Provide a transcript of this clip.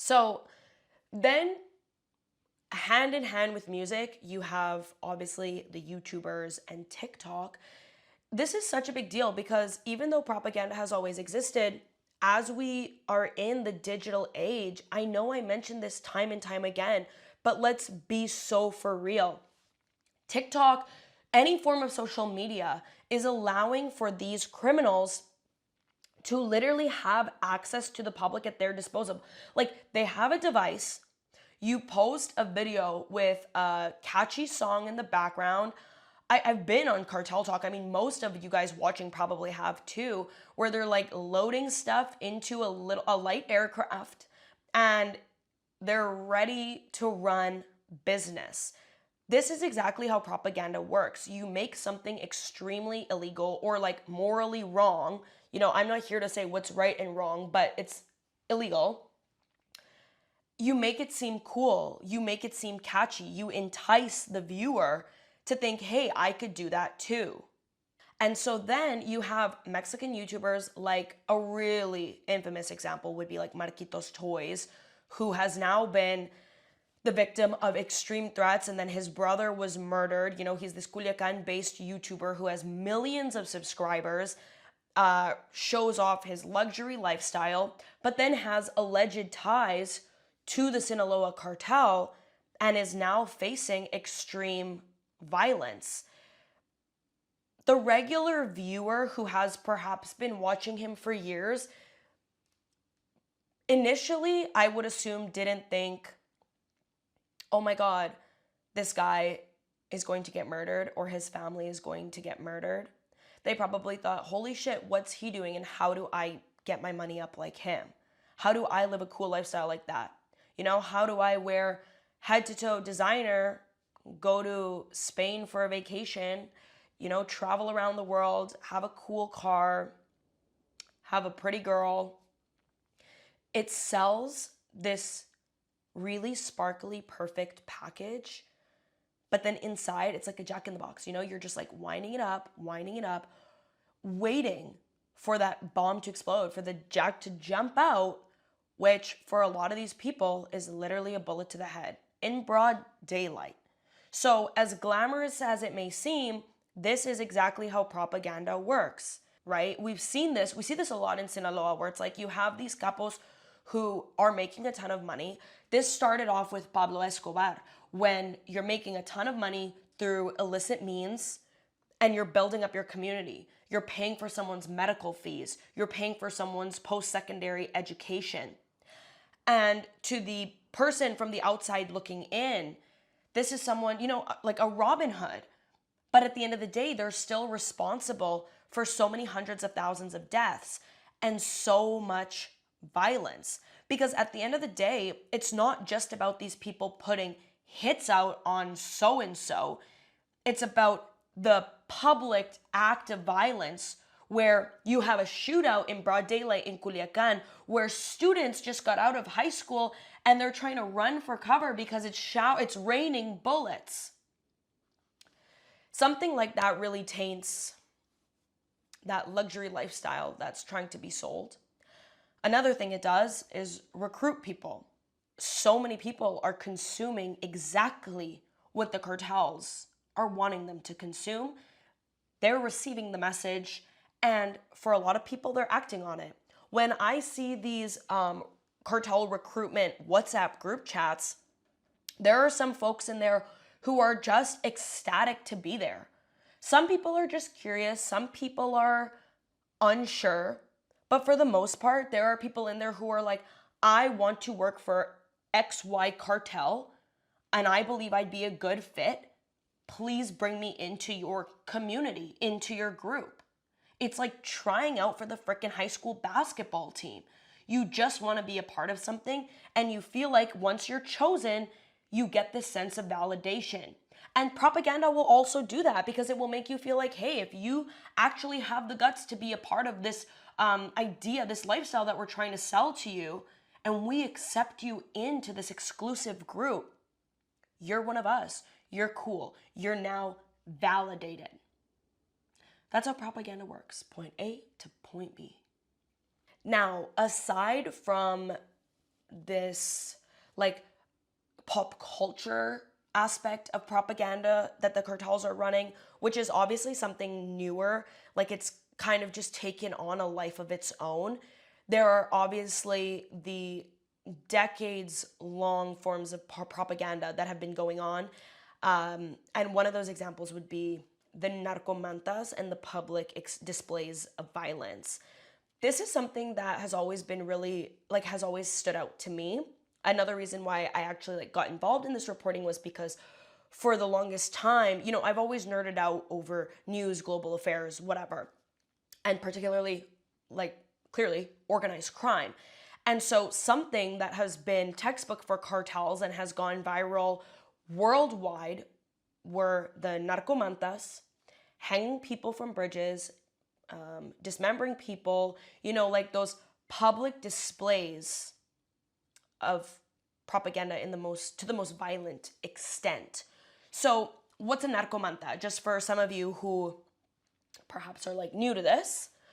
So then, hand in hand with music, you have obviously the YouTubers and TikTok. This is such a big deal because even though propaganda has always existed, as we are in the digital age, I know I mentioned this time and time again, but let's be so for real. TikTok, any form of social media, is allowing for these criminals to literally have access to the public at their disposal. Like, they have a device, you post a video with a catchy song in the background. I've been on Cartel Talk. I mean, most of you guys watching probably have too, where they're like loading stuff into a light aircraft and they're ready to run business. This is exactly how propaganda works. You make something extremely illegal or like morally wrong. You know, I'm not here to say what's right and wrong, but it's illegal. You make it seem cool. You make it seem catchy. You entice the viewer to think, hey, I could do that too. And so then you have Mexican YouTubers, like a really infamous example would be like Marquitos Toys, who has now been the victim of extreme threats, and then his brother was murdered. You know, he's this Culiacan-based YouTuber who has millions of subscribers, shows off his luxury lifestyle, but then has alleged ties to the Sinaloa cartel and is now facing extreme violence. The regular viewer who has perhaps been watching him for years, initially, I would assume didn't think, oh my God, this guy is going to get murdered or his family is going to get murdered. They probably thought, holy shit, what's he doing and how do I get my money up like him? How do I live a cool lifestyle like that? You know, how do I wear head to toe designer, go to Spain for a vacation, you know, travel around the world, have a cool car, have a pretty girl? It sells this really sparkly, perfect package, but then inside it's like a Jack in the Box. You know, you're just like winding it up, waiting for that bomb to explode, for the Jack to jump out, which for a lot of these people is literally a bullet to the head in broad daylight. So as glamorous as it may seem, this is exactly how propaganda works, right? We see this a lot in Sinaloa, where it's like you have these capos who are making a ton of money. This started off with Pablo Escobar, when you're making a ton of money through illicit means and you're building up your community. You're paying for someone's medical fees. You're paying for someone's post-secondary education. And to the person from the outside looking in, this is someone, you know, like a Robin Hood. But at the end of the day, they're still responsible for so many hundreds of thousands of deaths and so much violence. Because at the end of the day, it's not just about these people putting hits out on so-and-so. It's about the public act of violence where you have a shootout in broad daylight in Culiacan, where students just got out of high school and they're trying to run for cover because it's raining bullets. Something like that really taints that luxury lifestyle that's trying to be sold. Another thing it does is recruit people. So many people are consuming exactly what the cartels are wanting them to consume. They're receiving the message, and for a lot of people, they're acting on it. When I see these cartel recruitment WhatsApp group chats, there are some folks in there who are just ecstatic to be there. Some people are just curious, some people are unsure, but for the most part, there are people in there who are like, I want to work for XY cartel, and I believe I'd be a good fit. Please bring me into your community, into your group. It's like trying out for the frickin' high school basketball team. You just want to be a part of something, and you feel like once you're chosen, you get this sense of validation. And propaganda will also do that because it will make you feel like, hey, if you actually have the guts to be a part of this idea, this lifestyle that we're trying to sell to you, and we accept you into this exclusive group, you're one of us. You're cool. You're now validated. That's how propaganda works. Point A to point B. Now, aside from this like pop culture aspect of propaganda that the cartels are running, which is obviously something newer. Like it's kind of just taken on a life of its own. There are obviously the decades long forms of propaganda that have been going on. And one of those examples would be the narcomantas and the public displays of violence. This is something that has always been really, like, has always stood out to me. Another reason why I actually like got involved in this reporting was because for the longest time, you know, I've always nerded out over news, global affairs, whatever, and particularly like clearly organized crime. And so something that has been textbook for cartels and has gone viral worldwide were the narcomantas, hanging people from bridges, dismembering people, you know, like those public displays of propaganda in the most, to the most violent extent. So what's a narcomanta? Just for some of you who perhaps are like new to this,